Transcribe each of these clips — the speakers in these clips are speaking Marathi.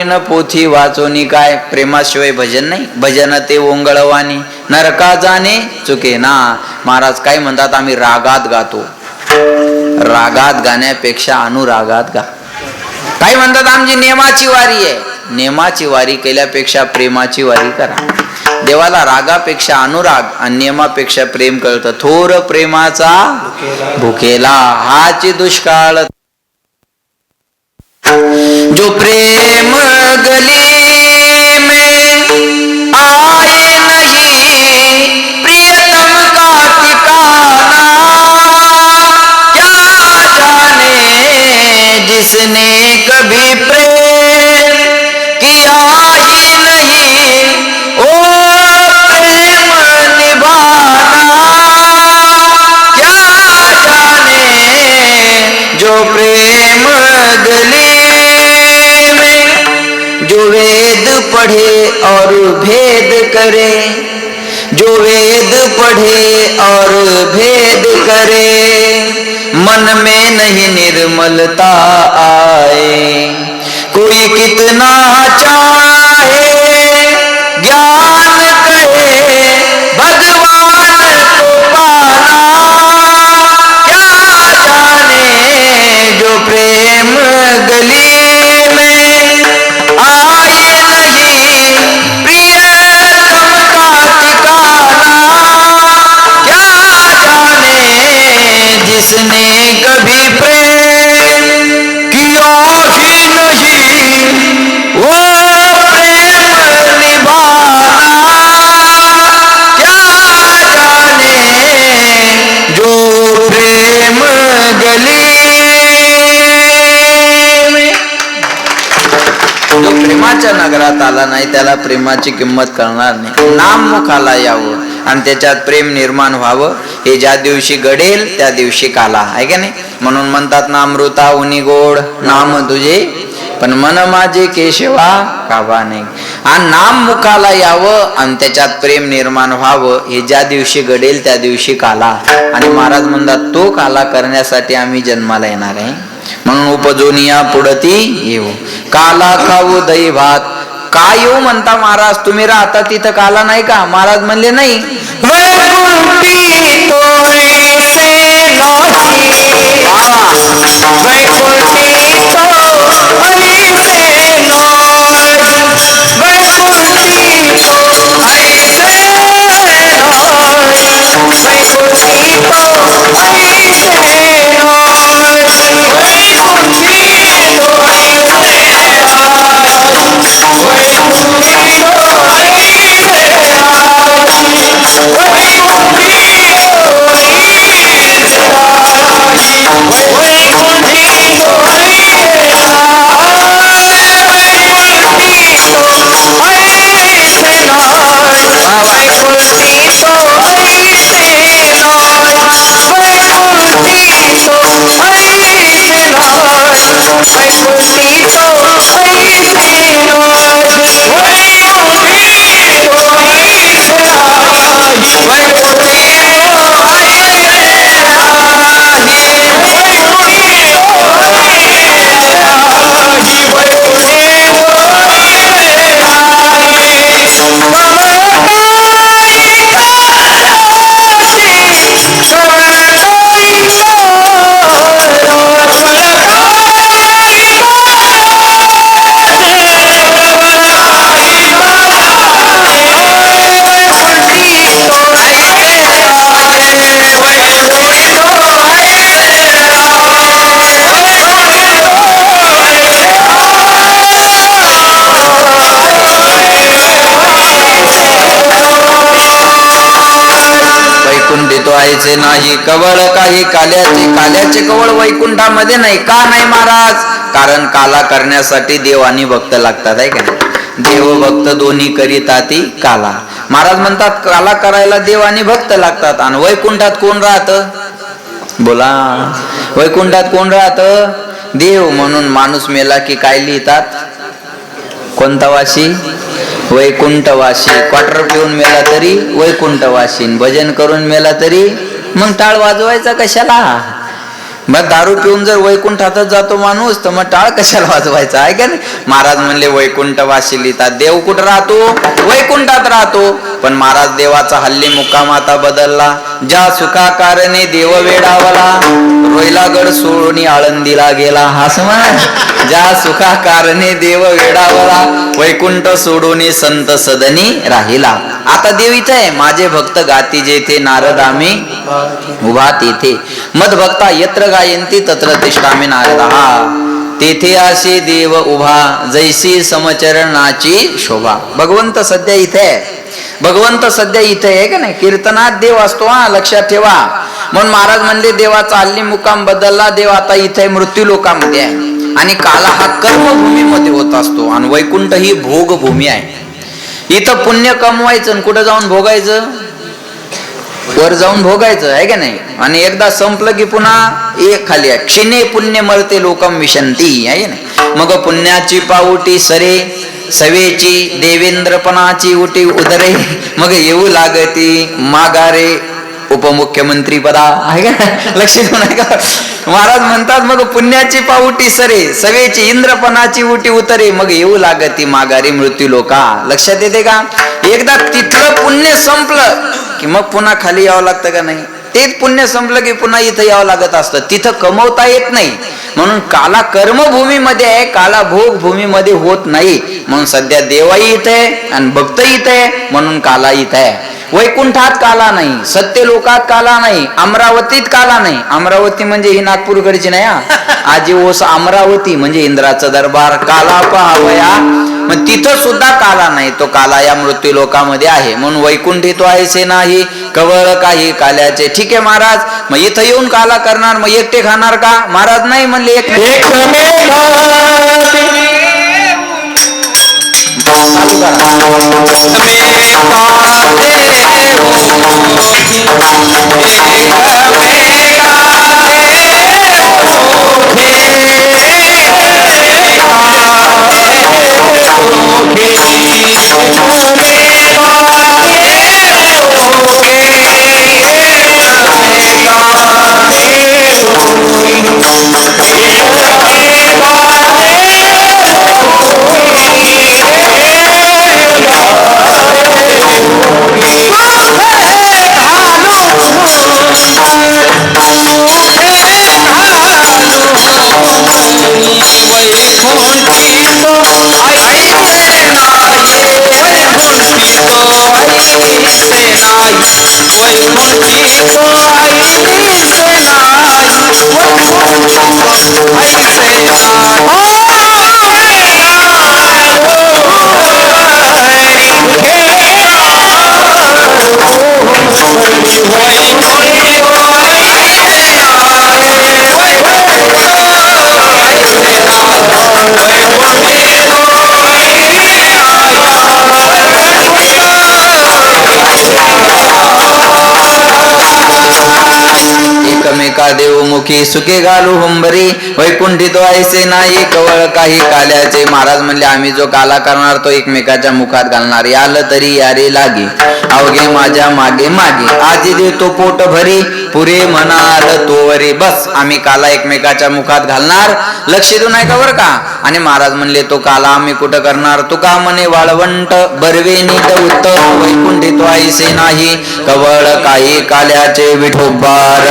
न पोथी वाचोनी काय, प्रेमाशिवाय भजन नाही. भजन ते ओंगळवानी नरका जाणे चुके ना. महाराज काय म्हणतात, आम्ही रागात गातो. रागात गाण्यापेक्षा अनुरागात गा. काय म्हणतात, आमची नेमाची वारी आहे. नेमाची वारी केल्यापेक्षा प्रेमाची वारी करा. देवाला रागापेक्षा अनुराग आणि नेमापेक्षा प्रेम कळतं. थोर प्रेमाचा भुकेला हाची दुष्काळ. जो प्रेम गली में आए नहीं, प्रियतम का ठिकाना क्या जाने. जिसने कभी प्रेम किया ही नहीं, ओ प्रेम निभाना क्या जाने. जो प्रेम गली जो वेद पढ़े और भेद करे, जो वेद पढ़े और भेद करे, मन में नहीं निर्मलता आए. कोई कितना चाहे ज्ञान करे, भगवान को पाना क्या जाने. जो प्रेम गली जिसने कभी प्रेम किया ही नहीं, वो प्रेम निभाना क्या जाने. जो प्रेम गली में. जो प्रेमाच्या नगरात आला नाही त्याला प्रेमाची किंमत कळणार नाही. नाम मुखाला यावं आणि त्याच्यात प्रेम निर्माण व्हावं. हे ज्या दिवशी घडेल त्या दिवशी काला आहे का नाही. म्हणून म्हणतात ना, अमृता उनी गोड नाम तुझे, पण मन माझे केशवा काबा नाही. आणि नाम मुखाला यावं आणि त्याच्यात प्रेम निर्माण व्हावं. हे ज्या दिवशी घडेल त्या दिवशी काला. आणि महाराज म्हणतात, तो काला करण्यासाठी आम्ही जन्माला येणार आहे. म्हणून उपजोनिया पुढती येऊ, काला खाऊ दही भात. का येऊ म्हणता महाराज, तुम्ही राहता तिथं काला नाही का. महाराज म्हणले नाही. वैकुंठी तो ऐसे नाची, वैकुंठी तो ऐसे नाची, वैकुंठी तो ऐसे नाची, वैकुंठी तो ऐसे नाची, वैकुंठी तो नाही. कवळ काही काल्याचे, काल्याचे कवळ वैकुंठामध्ये नाही. का नाही महाराज, कारण काला करण्यासाठी देव आणि भक्त लागतात आहे का. देव भक्त दोन्ही करीताती काला. महाराज म्हणतात काला करायला देव आणि भक्त लागतात. आणि वैकुंठात कोण राहत, बोला. वैकुंठात कोण राहत, देव. म्हणून माणूस मेला की काय लिहितात, कोणता वाशी, वैकुंठवासी. क्वार्टर पिऊन मेला तरी वैकुंठवासी, भजन करून मेला तरी मग टाळ वाजवायचा कशाला. मग दारू पिऊन जर वैकुंठातच जातो माणूस तर मग टाळ कशाला वाजवायचा आहे का नाही. महाराज म्हणले वैकुंठ वासिलिता, देव कुठं राहतो? वैकुंठात राहतो. पण महाराज देवाचा हल्ली मुक्काम आता बदलला. ज्या सुखाकारणे देव वेडावला, रोहिलागड सोडून आळंदीला गेला. हा म्हणा, ज्या सुखाकारणे देव वेडावला, वैकुंठ सोडून संत सदनी राहिला. आता देव इथे आहे. माझे भक्त गाती जेथे, नारद आम्ही उभा तेथे. मद भक्ता यत्र गायंती तत्र तिष्ठामि नारद. तेथे असे देव उभा, जैसी समचरणाची शोभा. भगवंत सध्या इथे आहे. भगवंत सध्या इथे आहे का नाही. कीर्तनात देव असतो, हा लक्षात ठेवा. म्हणून महाराज म्हणले देवाचा हल्ली मुक्काम बदलला. देव आता इथे मृत्यू लोकामध्ये आहे. आणि काला हा कर्मभूमीमध्ये होत असतो आणि वैकुंठ ही भोगभूमी आहे. इथं पुण्य कमवायचं आणि कुठं जाऊन भोगायचं? वर जाऊन भोगायचं आहे का नाही. आणि एकदा संपलं की पुन्हा एक खाली आहे. क्षिणे पुण्य मरते लोकम विशंती आहे ना. मग पुण्याची पाऊटी सरे, सवेची देवेंद्रपणाची उटी उदरे, मग येऊ लागती माघारे उपमुख्यमंत्री पदा आहे का. लक्ष देऊ नका. महाराज म्हणतात मग पुण्याची पाऊटी सरे, सवेची इंद्रपणाची उटी उतरे, मग येऊ लागती माघारी मृत्यू लोका. लक्षात येते का. एकदा तिथलं पुण्य संपलं की मग पुन्हा खाली यावं लागतं का नाही. तेच पुण्य संपलं की पुन्हा इथं यावं लागत असतं. तिथं कमवता येत नाही. म्हणून काला कर्मभूमीमध्ये आहे, काला भोग भूमीमध्ये होत नाही. म्हणून सध्या देवाई इथे आणि भक्त इथे, म्हणून काला इथे आहे. वैकुंठात काला नाही, सत्य लोकात काला नाही, अमरावतीत काला नाही. अमरावती म्हणजे ही नागपूरकडची नाही हा. आजी ओस अमरावती म्हणजे इंद्राचं दरबार. काला पहावया, मग तिथं सुद्धा काला नाही. तो काला या मृत्यू लोकामध्ये आहे. म्हणून वैकुंठी तो आहेसे नाही, कवळ काही काल्याचे. ठीक आहे महाराज, मग इथं येऊन काला करणार, मग एकटे खाणार का? महाराज नाही म्हणले एक एकमेका देवमुखी सुखे घालू हुंबरी, वैकुंठी तो ऐसे नाही, कवळ काही काल्याचे. महाराज म्हणले आम्ही जो काला करणार तो एकमेकाच्या मुखात घालणार. यालं तरी यारे लागे, अवघे माझ्या मागे मागे, आजी देतो पोट भरी, पुरे म्हणाल तोवरी. बस आम्ही काला एकमेकाच्या मुखात घालणार. लक्ष देऊ नाही का बरं का. आणि महाराज म्हणले तो काला आम्ही कुठं करणार. तुका म्हणे वाळवंट बरवे नीट उत्तम, वैकुंठी तो ऐसे नाही, कवळ काही काल्याचे. विठोबार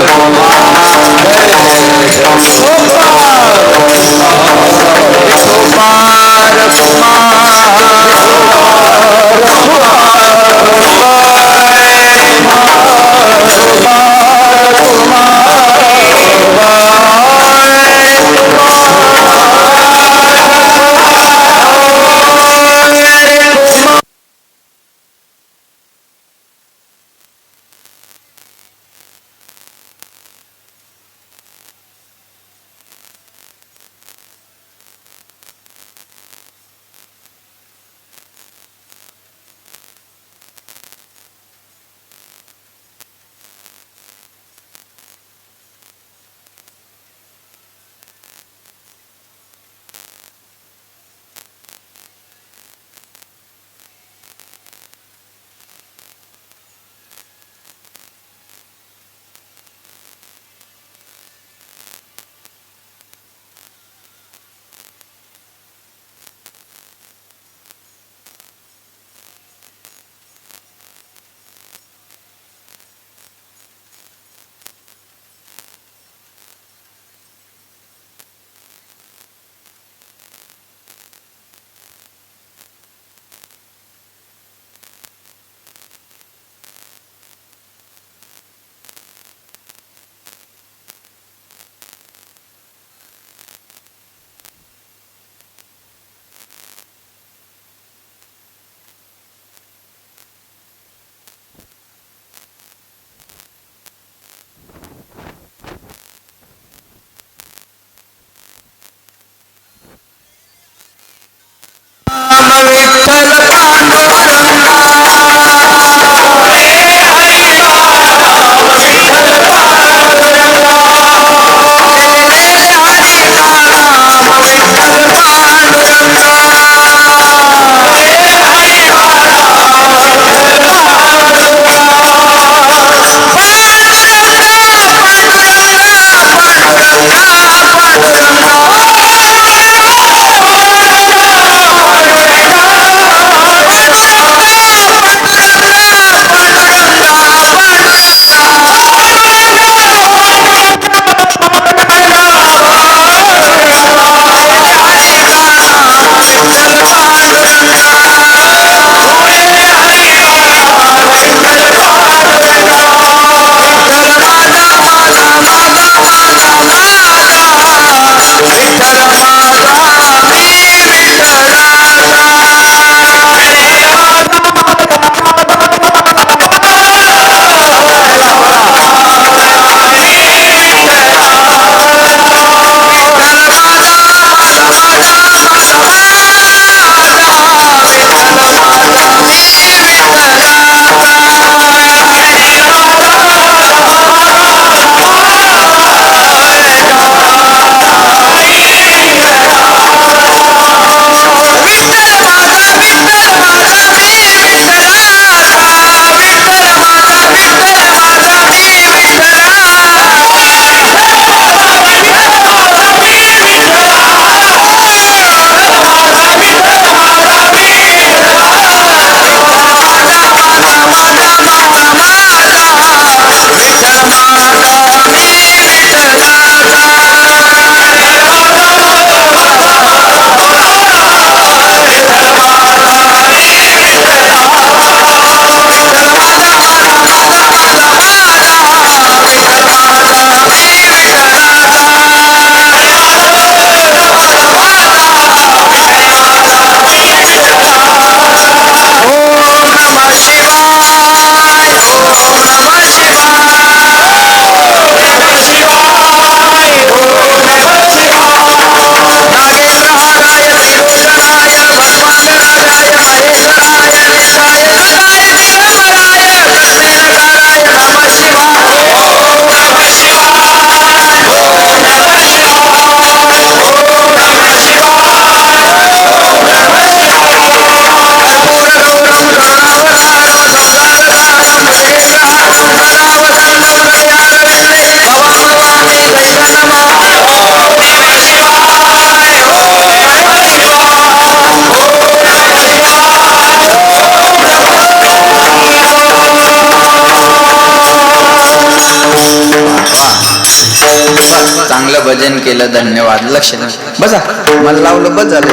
चांगलं भजन केलं, धन्यवाद. लक्ष द्या, बसा. मला लावलं बस झालं.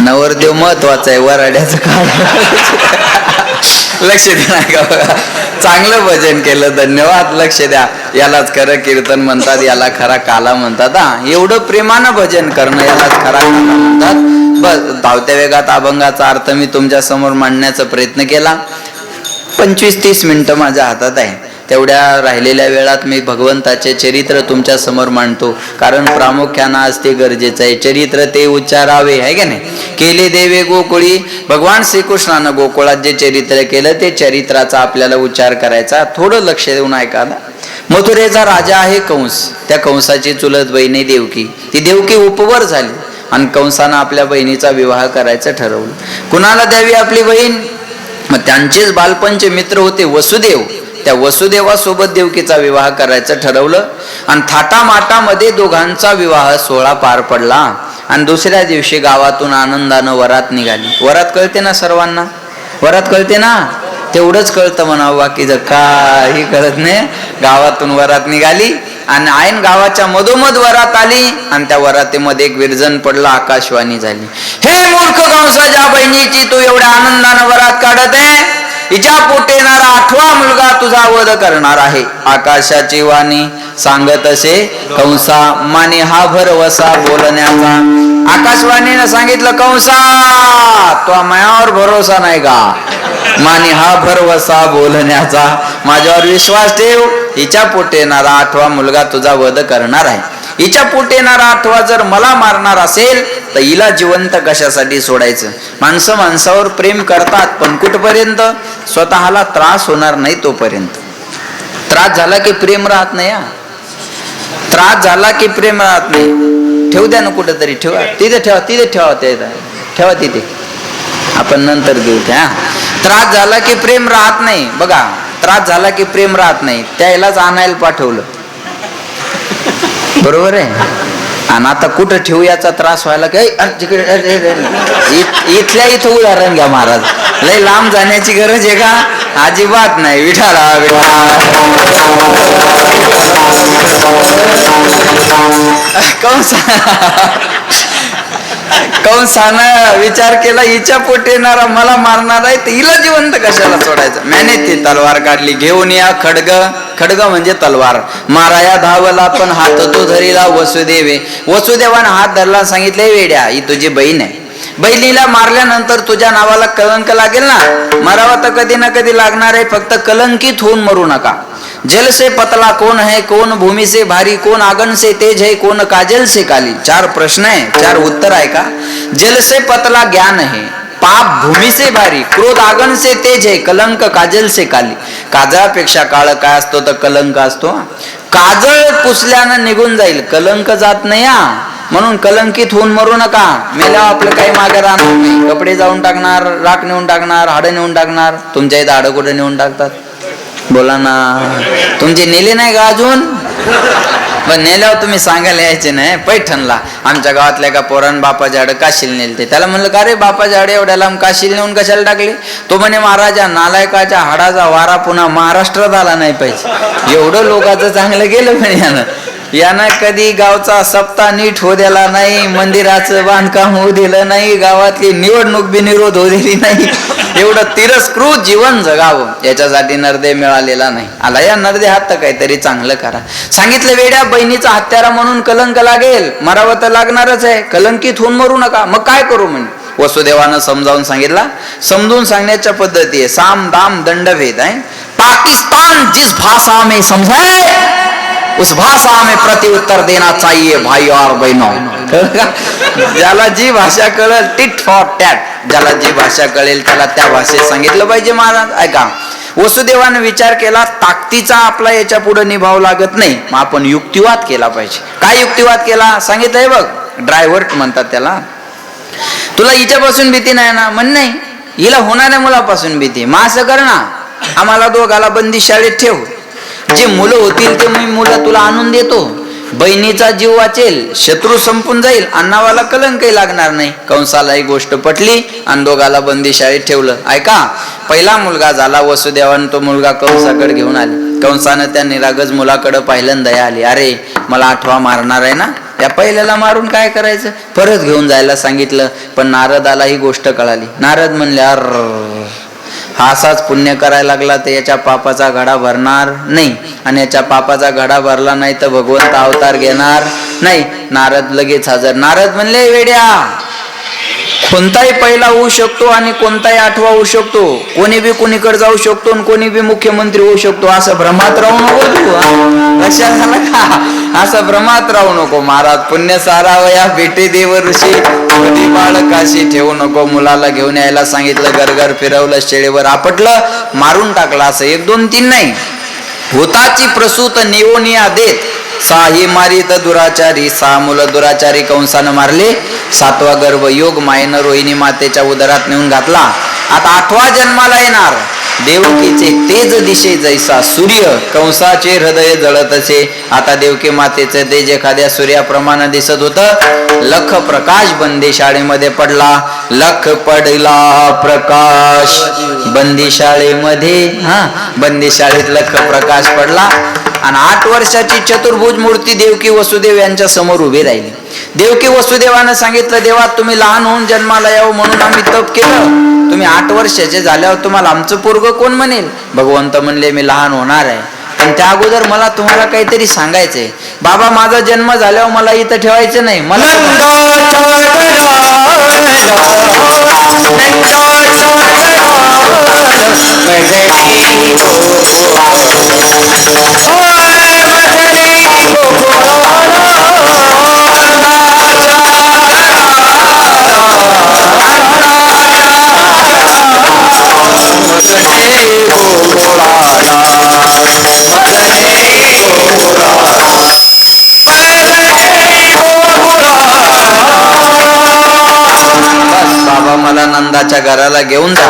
नवरदेव महत्वाचा आहे, वराड्याचं काय. लक्ष द्या का बघा. चांगलं भजन केलं, धन्यवाद. लक्ष द्या. यालाच खरं कीर्तन म्हणतात, याला खरा काला म्हणतात. हा, एवढं प्रेमानं भजन करणं यालाच खरा काला म्हणतात. बस, धावत्या वेगात अभंगाचा अर्थ मी तुमच्या समोर मांडण्याचा प्रयत्न केला. 25-30 मिनिटं माझ्या हातात आहे. तेवढ्या राहिलेल्या वेळात मी भगवंताचे चरित्र तुमच्या समोर मांडतो, कारण प्रामुख्यानं आज ते गरजेचं आहे. चरित्र ते उच्चारावे, आहे का नाही. केले देवे गोकुळी, भगवान श्रीकृष्णानं गोकुळात जे चरित्र केलं ते चरित्राचा आपल्याला उच्चार करायचा. थोडं लक्ष देऊन ऐका. मथुरेचा राजा आहे कंस, त्या कंसाची चुलत बहिणी देवकी. ती देवकी उपवर झाली आणि कंसानं आपल्या बहिणीचा विवाह करायचं ठरवलं. कुणाला द्यावी आपली बहीण? मग त्यांचेच बालपणचे मित्र होते वसुदेव, त्या वसुदेवासोबत देवकीचा विवाह करायचं ठरवलं आणि थाटामाटामध्ये दोघांचा विवाह सोहळा पार पडला. आणि दुसऱ्या दिवशी गावातून आनंदानं वरात निघाली. वरात कळते ना सर्वांना? वरात कळते ना? तेवढंच कळतं म्हणावं, बाकीचं काही कळत नाही. गावातून वरात निघाली आणि ऐन गावाच्या मधोमध वरात आली आणि त्या वरातीमध्ये एक विरजन पडला. आकाशवाणी झाली, हे मूर्ख कंसाच्या बहिणीची तू एवढ्या आनंदानं वरात काढत आहे, हिच्या पोटी येणारा 8वा मुलगा तुझा वध करणार आहे. आकाशाची वाणी सांगत असे कंसा, माने हा भरवसा बोलण्याचा. आकाशवाणीनं सांगितलं, कंसा तो मायावर भरोसा नाही का? माने हा भरवसा बोलण्याचा, माझ्यावर विश्वास ठेव. हिच्या पोटी येणारा 8वा मुलगा तुझा वध करणार आहे. हिच्या पोटी येणारा 8वा जर मला मारणार असेल तर हिला जिवंत कशासाठी सोडायचं? माणसं माणसावर प्रेम करतात, पण कुठपर्यंत? स्वतःला त्रास होणार नाही तोपर्यंत. त्रास झाला की प्रेम राहत नाही. त्रास झाला की प्रेम राहत नाही. ठेवू द्या ना कुठेतरी, ठेवा तिथे, ठेवा तिथे, ठेवा ते ठेवा तिथे, आपण नंतर घेऊ त्या. त्रास झाला की प्रेम राहत नाही. बघा, त्रास झाला की प्रेम राहत नाही. त्यालाच आणायला पाठवलं, बरोबर आहे. आणि आता कुठं ठेवू याचा त्रास व्हायला काय? इथल्या इथं उदाहरण घ्या महाराज. लय लांब जाण्याची गरज आहे का? अजिबात नाही. विठाला कंसानं विचार केला, हिच्या पोटी येणारा मला मारणार आहे तर हिला जिवंत कशाला सोडायचं? मैंने ती तलवार काढली, घेऊन या खडग. खडग म्हणजे तलवार. माराया धावला पण हात तो धरीला वसुदेवे. वसुदेवानं हात धरला, सांगितले, वेड्या ही तुझी बहीण आहे. बहिणीला मारल्यानंतर तुझ्या नावाला कलंक लागेल ना. मरावा तर कधी ना कधी लागणार आहे, फक्त कलंकित होऊन मरू नका. जल से पतला कौन है, कौन भूमि से भारी, कौन आगन से तेज है, कौन काजल से काली. 4 प्रश्न आहे, 4 उत्तर आहे का? जल से पतला ज्ञान है, पाप भूमि से भारी, क्रोध आगन से तेज है, कलंक काजल से काली. काजळापेक्षा काळ काय असतो तर कलंक असतो. काजळ पुसल्यानं निघून जाईल, कलंक जात नाही. म्हणून कलंकित होऊन मरू नका. मेल्यावर आपलं काही मागे राहणार नाही. कपडे जाऊन टाकणार, राख नेऊन टाकणार, हाडं नेऊन टाकणार. तुमच्या इथं हाडं कुठे नेऊन टाकतात? बोला ना, तुमचे नेले नाही का अजून? पण नेल्यावर तुम्ही सांगायला यायचे नाही. पैठणला आमच्या गावातल्या एका पोरानं बापाचे हाडं काशीला नेलते. त्याला म्हणलं, का रे बापाचे हाडे एवढ्या लांब काशीला नेऊन कशाला टाकले? तो म्हणे, महाराजा नालायकाच्या हाडाचा वारा पुन्हा महाराष्ट्रात आला नाही पाहिजे. एवढं लोकांचं चांगलं गेलं म्हणे यानं. यानं कधी गावचा सप्ताह नीट होऊ दिला नाही, मंदिराचं बांधकाम होऊ दिलं नाही, गावातली निवडणूक बिनविरोध होऊ दिली नाही. एवढं तिरस्कृत जीवन जगावं याच्यासाठी नरदे मिळालेला नाही. आला या नरदे हात तर काहीतरी चांगलं करा. सांगितलं, वेड्या बहिणीचा हत्यारा म्हणून कलंक लागेल, मरावं तर लागणारच आहे. कलंकित होऊन मरू नका. मग काय करू म्हणे? वसुदेवानं समजावून सांगितला. समजून सांगण्याच्या पद्धती आहे, साम दाम दंडभेद आहे. पाकिस्तान जिस भाषा में समझे उस भाषा में प्रति उत्तर देना चाहिए भाई और बहनों. ज्याला जी भाषा कळेल टिट फॉर टॅट, ज्याला जी भाषा कळेल त्याला त्या भाषेत सांगितलं पाहिजे. महाराज ऐका, वसुदेवाने विचार केला, ताकदीचा आपला याच्या पुढे निभाव लागत नाही, मग आपण युक्तिवाद केला पाहिजे. काय युक्तिवाद केला? सांगितलंय बघ, ड्रायव्हर म्हणतात त्याला. तुला हिच्यापासून भीती नाही ना? म्हण नाही, हिला होणाऱ्या मुलापासून भीती. मग असं कर ना, आम्हाला दोघाला बंदी शाळेत ठेव. जे मुलं होतील ते मी मुलं तुला आणून देतो. बहिणीचा जीव वाचेल, शत्रू संपून जाईल, अन्नावाला कलंकही लागणार नाही. कंसाला ही गोष्ट पटली आणि दोघाला बंदीशाळेत ठेवलं. ऐका, पहिला मुलगा झाला वसुदेवान, तो मुलगा कंसाकडे घेऊन आले. कंसानं त्या निरागस मुलाकडे पाहिलं, दया आली. अरे मला 8वा मारणार आहे ना, त्या पहिल्याला मारून काय करायचं, परत घेऊन जायला सांगितलं. पण नारदाला ही गोष्ट कळाली. नारद म्हणले, हा असाच पुण्य करायला लागला तर याच्या पापाचा घडा भरणार नाही, आणि याच्या पापाचा घडा भरला नाही तर भगवंत अवतार घेणार नाही. नारद लगेच हजर. नारद म्हणले, वेड्या, कोणताही पहिला होऊ शकतो आणि कोणताही 8वा होऊ शकतो, कोणी बी कोणीकडे जाऊ शकतो आणि कोणी बी मुख्यमंत्री होऊ शकतो, असं भ्रमात राहू नको तू. लक्षात झालं का? असं भ्रमात राहू नको. महाराज पुण्य सारावया बेटे देव ऋषी, कधी बाळकाशी ठेवू नको. मुलाला घेऊन यायला सांगितलं, घरघर फिरवलं, शेळीवर आपटलं, मारून टाकलं. असं 1 2 3 नाही. होताची प्रसूत नेवोनिया देत, साही मारित दुराचारी, 6 मुलं दुराचारी कंसानं मारले. 7वा गर्भ योग मायेनं रोहिणी मातेच्या उदरात नेऊन घातला. आता 8वा जन्माला येणार. देवकीचे तेज दिशे जैसा सूर्य, कंसाचे हृदय जळत असे. आता देवकी मातेचे तेज एखाद्या सूर्याप्रमाणे दिसत होतं. लख प्रकाश बंदीशाळेमध्ये पडला. लख पडला प्रकाश बंदीशाळेमध्ये. बंदीशाळेत लख प्रकाश पडला आणि 8 वर्षाची चतुर्भुज मूर्ती देवकी वसुदेव यांच्या समोर उभी राहिली. देवकी वसुदेवानं सांगितलं, देवा तुम्ही लहान होऊन जन्माला यावं म्हणून आम्ही तप केलं. तुम्ही 8 वर्षाचे झाल्यावर तुम्हाला आमचं पोरगं कोण म्हणेल? भगवंत म्हणले, मी लहान होणार आहे, पण त्या अगोदर मला तुम्हाला काहीतरी सांगायचंय. बाबा माझा जन्म झाल्यावर मला इथं ठेवायचं नाही. मला बाबा मला नंदाच्या घराला घेऊन जा.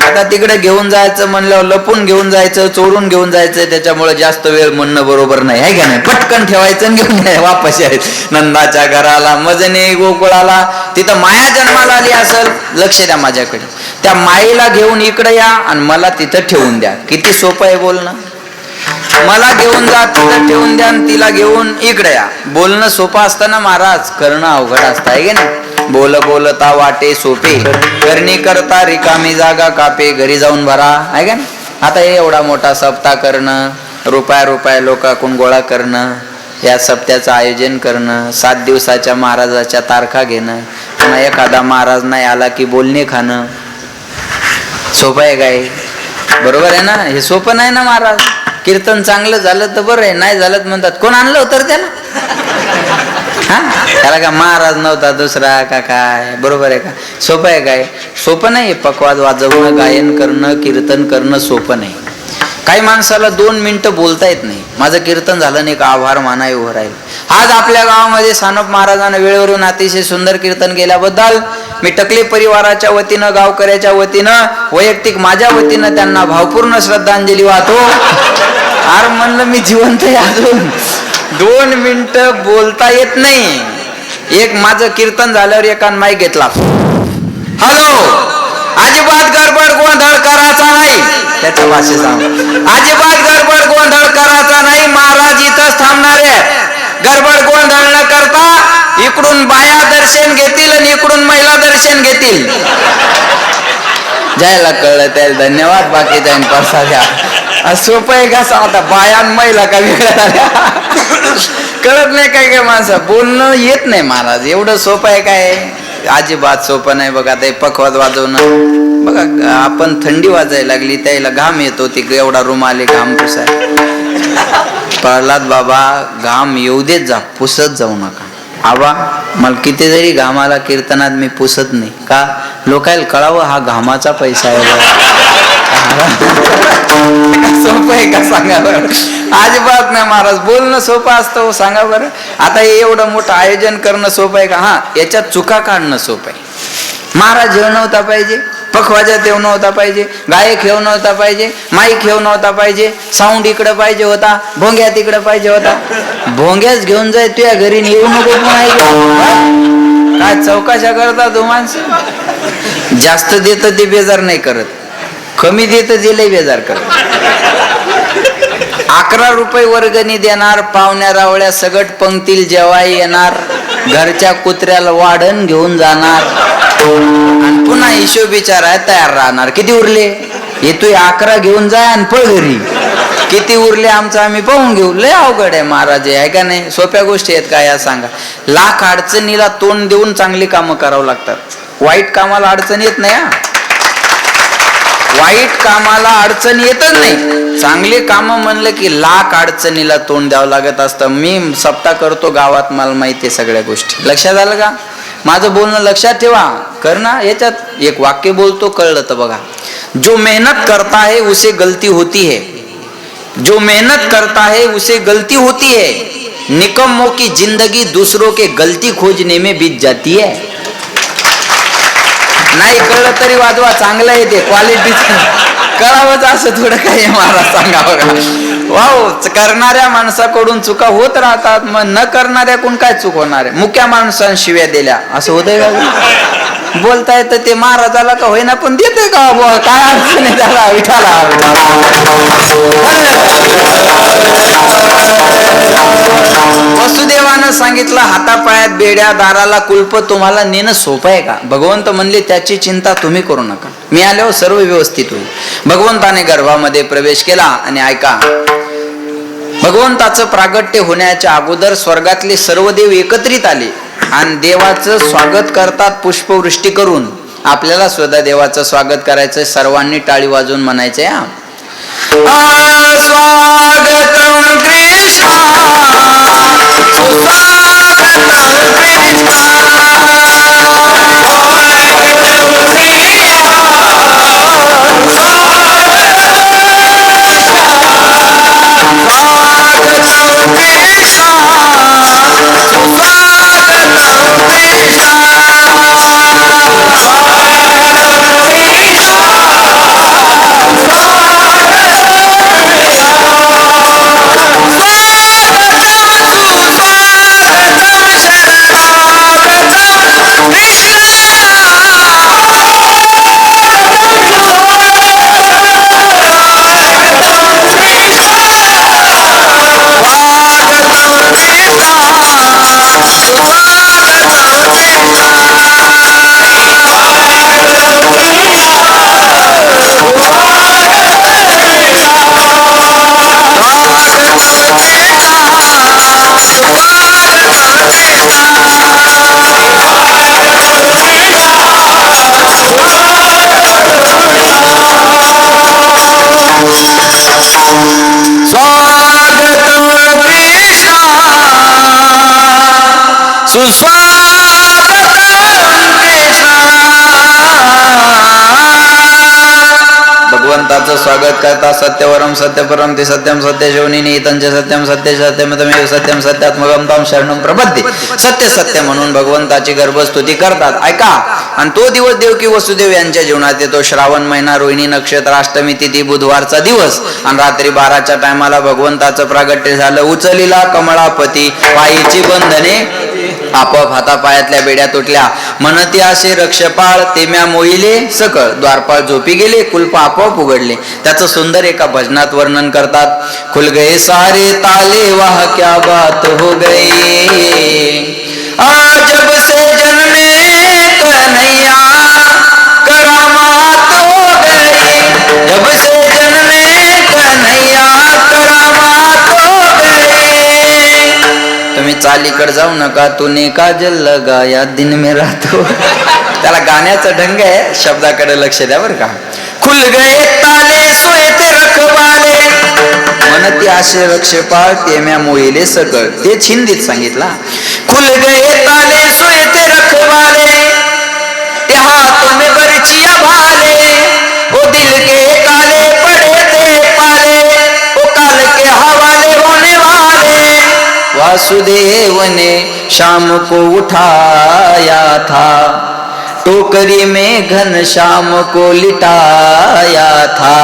आता तिकडे घेऊन जायचं म्हणल्यावर लपून घेऊन जायचं, चोरून घेऊन जायचं, त्याच्यामुळे जास्त वेळ म्हणणं बरोबर नाही, आहे का नाही? पटकन ठेवायचं आणि घेऊन वापस यायचं नंदाच्या घराला, मजने गोकुळाला. तिथं माया जन्माला आली असेल, लक्ष द्या माझ्याकडे. त्या माईला घेऊन इकडे या आणि मला तिथं ठेवून द्या. किती सोपं आहे बोलणं. मला घेऊन जा, तिथं ठेवून द्या आणि तिला घेऊन इकडे या. बोलणं सोपं असतं ना महाराज, करणं अवघड असतं, आहे की नाही? बोल बोलता वाटे सोपे, करणी करता रिकामी जागा कापे. घरी जाऊन भरा, आहे का? आता हे एवढा मोठा सप्ताह करणं, रुपया लोकांकडून गोळा करणं, या सप्त्याचं आयोजन करणं, 7 दिवसाच्या महाराजाच्या तारखा घेणं, पुन्हा एखादा महाराज नाही आला की बोलणे खाणं, सोपं आहे काय? बरोबर आहे ना? हे सोपं नाही ना महाराज. कीर्तन चांगलं झालं तर बरं आहे, नाही झालं तर म्हणतात कोण आणलं होतं त्याला? त्याला का महाराज नव्हता दुसरा का काय? बरोबर आहे का? सोपं आहे काय? सोपं नाही. पकवाद वाजवणं, गायन करणं, कीर्तन करणं सोपं नाही. काही माणसाला 2 मिनिटं बोलता येत नाही. माझं कीर्तन झालं नाही का आभार मानाय उभं राहील. आज आपल्या गावामध्ये सानप महाराजांना वेळेवरून अतिशय सुंदर कीर्तन केल्याबद्दल मी टकले परिवाराच्या वतीनं, गावकऱ्याच्या वतीनं, वैयक्तिक माझ्या वतीनं त्यांना भावपूर्ण श्रद्धांजली वाहतो. आर म्हणलं मी जिवंत आहे अजून. 2 मिनिटं बोलता येत नाही. एक माझं कीर्तन झाल्यावर एकान माईक घेतला, हॅलो, अजिबात गडबड गोंधळ करायचा नाही. त्याच्या भाषेत सांग, अजिबात गडबड गोंधळ करायचा नाही. महाराज इथंच थांबणार आहे. गडबड गोंधळ न करता इकडून बाया दर्शन घेतील आणि इकडून महिला दर्शन घेतील. ज्याला कळलं त्याला धन्यवाद, बाकी त्याने परसा द्या. सोपं आहे का? आता बाया महिला का वेगळ्या झाल्या? कळत नाही काय काय माणसं, बोलणं येत नाही महाराज. एवढं सोपं आहे काय? अजिबात सोपं नाही. बघा ते पखवाद वाजवणं, बघा आपण थंडी वाजायला लागली त्याला घाम येतो, ती एवढा रुमाले घाम पुसाय. प्रल्हाद बाबा घाम येऊ देत जा, पुसत जाऊ नका. आबा मला किती जरी घामाला कीर्तनात मी पुसत नाही का, लोकायला कळावं हा घामाचा पैसा आहे. सोपं आहे का सांगा बरं? अजिबात नाही महाराज. बोलणं सोपं असतं, सांगा बरं. आता हे एवढं मोठं आयोजन करणं सोपं आहे का? याच्यात चुका काढणं सोपं आहे. महाराज जेवण होता पाहिजे, पखवाजात येऊ नव्हता पाहिजे, गायक येऊ नव्हता पाहिजे, माईक येऊ नव्हता पाहिजे, साऊंड इकडे पाहिजे होता, भोंग्या तिकडे पाहिजे होता. भोंग्याच घेऊन जाय तुझ्या घरी येऊ नको काय चौकाशा करता तू माणसं. जास्त देत ते बेजार नाही करत, कमी देत ते लय बेजार करत. 11 रुपये वर्गणी देणार, पाहुण्या रावळ्या सगट पंक्तीला जेवाय येणार, घरच्या कुत्र्याला वाढण घेऊन जाणार आणि पुन्हा हिशोब विचाराय तयार राहणार. किती उरले हे तू 11 घेऊन जाय आणि पळ घरी. किती उरले आमचं आम्ही पाहून घेऊ. लय अवघड आहे महाराज आहे का नाही. सोप्या गोष्टी आहेत का या सांगा. लाख अडचणीला तोंड देऊन चांगली कामं करावं लागतात. वाईट कामाला अडचण येत नाही. वाईट कामाला अडचण येतच नाही. चांगले काम म्हणलं की लाख अडचणीला तोंड द्यावं लागत असतं. मी सप्ताह करतो गावात, मला माहिती आहे सगळ्या गोष्टी. लक्षात आलं का माझं बोलणं? लक्षात ठेवा. कर ना. याच्यात एक वाक्य बोलतो, कळलं तर बघा. जो मेहनत करता है उसे गलती होती है, जो मेहनत करता है उसे गलती होती है, निकम्मों की जिंदगी दूसरों के गलती खोजने में बीत जाती है. नाही कळलं तरी वाजवा, चांगलं आहे ते, क्वालिटी करावंच असं थोडं काही महाराज सांगा बघा. वाव, करणाऱ्या माणसाकडून चुका होत राहतात, मग न करणाऱ्याकडून काय चूक होणार आहे. मुक्या माणसांना शिव्या दिल्या असं होतंय का? बोलता येतं ते महाराजाला का होईना पण देते का? काय अडचण आहे त्याला. विठाला वसुदेवानं सांगितलं, हातापायात बेड्या, दाराला कुलप, तुम्हाला नेणं सोपं आहे का? भगवंत म्हणले त्याची चिंता तुम्ही करू नका, मी आल्यावर सर्व व्यवस्थित होईल. भगवंताने गर्भामध्ये प्रवेश केला आणि ऐका, भगवंताचं प्रागट्य होण्याच्या अगोदर स्वर्गातले सर्व देव एकत्रित आले आणि देवाचं स्वागत करतात पुष्पवृष्टी करून. आपल्याला सुद्धा देवाचं स्वागत करायचं. सर्वांनी टाळी वाजवून म्हणायचंय हा. स्वागतम कृष्णा भगवंताचं स्वागत करता. सत्यवरम सत्यपरम ते सत्यम सत्य शोनिनी तंच सत्यम सत्य सत्यमतमेव सत्यम सत्यात्मकम ताम शरणम प्रपद्ये. सत्य सत्य म्हणून भगवंताची गर्भस्तुती करतात. ऐका, आणि तो दिवस देवकी वसुदेव यांच्या जीवनात येतो. श्रावण महिना, रोहिणी नक्षत्र, अष्टमी तिथी, बुधवारचा दिवस. आणि रात्री 12च्या टायमाला भगवंताचं प्रागट्य झालं. उचलीला कमळापती, पायीची बंधने आपोआप हातापायातल्या बेड्या तुटल्या. म्हणती असे रक्षपाळ, तेम्या मोहिले सकळ. द्वारपाळ झोपी गेले, कुलप आपोआप उघडले. त्याचं सुंदर एका भजनात वर्णन करतात. खुल गए सारे ताले, वाह क्या बात हो गई, जब से जन्मे कन्हैया करामात हो गई, जब से जन्मे कन्हैया करामात हो गई. तुम्ही चालीकडे जाऊ नका, तूने काजल लगाया दिन में रातो. त्याला गाण्याचा ढंग आहे, शब्दाकडे लक्ष द्या बरं का. खुल गए ताले सोयते रखवाले, म्हणती असे रक्षपाळ, तेम्या मोहिले सकळ. ते हिंदीत सांगितला. खुल गए ताले सोयते रखवाले, ते हाथों में बरछियां भाले, वो दिल के काले पड़े थे पाले, वो काल के हवाले होने वाले. वासुदेव ने शाम को उठाया था टोकरी में घनश्याम को लिटाया था।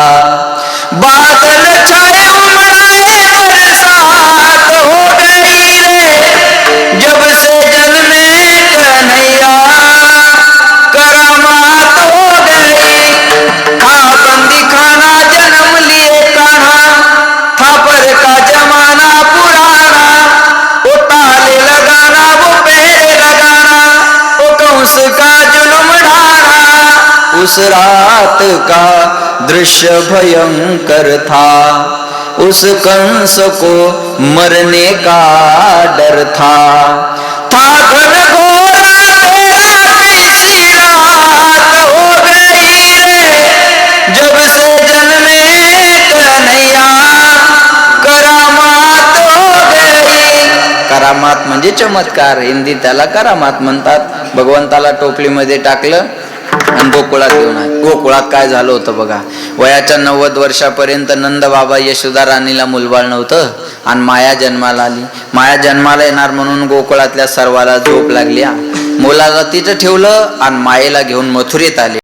बादल छाए उमड़ाए बरसात हो गई रे, जब से जन्मे कन्हैया करामात हो गई। था बंदी खाना जन्म लिए कान्हा, था पर का जमाना पुराना, वो ताले लगाना वो पहरे लगाना, वो कंस का जुल्म ढाना। उस रात का दृश्य भयंकर था, उस कंस को मरने का डर था। घनघोर अंधेरा तीसरी रात हो गई रे, जब से जन्मे कन्हैया करामात हो गई। करामात म्हणजे चमत्कार, हिंदी त्याला करामात म्हणतात। भगवंताला टोपलीमध्ये टाकलं आणि गोकुळात घेऊन आले। गोकुळात काय झालं होतं बघा, वयाच्या 90 वर्षापर्यंत नंद बाबा यशोदा राणीला मुलबाळ नव्हतं आणि माया जन्माला आली। माया जन्माला येणार म्हणून गोकुळातल्या सर्वाला झोप लागली। मुलाला तिथं ठेवलं आणि मायेला घेऊन मथुरेत आले।